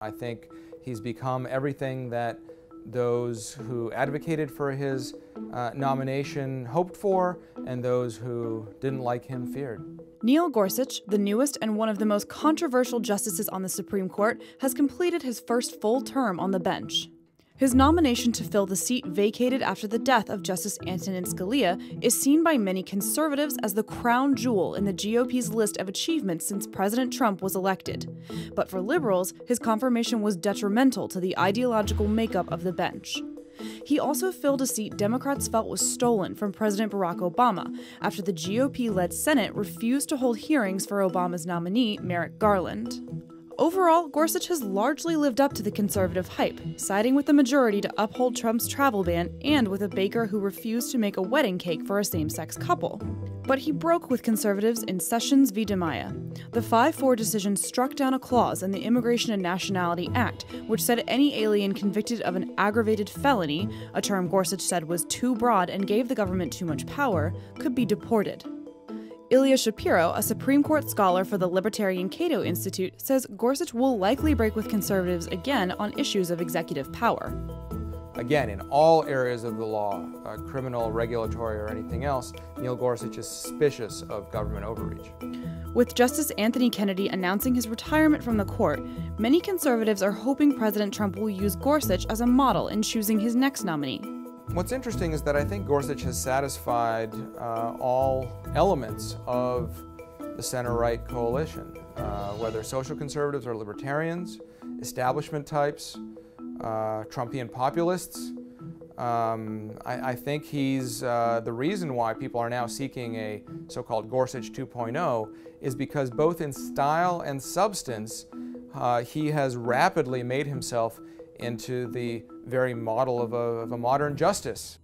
I think he's become everything that those who advocated for his nomination hoped for, and those who didn't like him feared. Neil Gorsuch, the newest and one of the most controversial justices on the Supreme Court, has completed his first full term on the bench. His nomination to fill the seat vacated after the death of Justice Antonin Scalia is seen by many conservatives as the crown jewel in the GOP's list of achievements since President Trump was elected. But for liberals, his confirmation was detrimental to the ideological makeup of the bench. He also filled a seat Democrats felt was stolen from President Barack Obama after the GOP-led Senate refused to hold hearings for Obama's nominee, Merrick Garland. Overall, Gorsuch has largely lived up to the conservative hype, siding with the majority to uphold Trump's travel ban and with a baker who refused to make a wedding cake for a same-sex couple. But he broke with conservatives in Sessions v. DiMaia. The 5-4 decision struck down a clause in the Immigration and Nationality Act, which said any alien convicted of an aggravated felony, a term Gorsuch said was too broad and gave the government too much power, could be deported. Ilya Shapiro, a Supreme Court scholar for the Libertarian Cato Institute, says Gorsuch will likely break with conservatives again on issues of executive power. Again, in all areas of the law, criminal, regulatory, or anything else, Neil Gorsuch is suspicious of government overreach. With Justice Anthony Kennedy announcing his retirement from the court, many conservatives are hoping President Trump will use Gorsuch as a model in choosing his next nominee. What's interesting is that I think Gorsuch has satisfied all elements of the center-right coalition, whether social conservatives or libertarians, establishment types, Trumpian populists. I think he's the reason why people are now seeking a so-called Gorsuch 2.0 is because both in style and substance, he has rapidly made himself into the very model of a modern justice.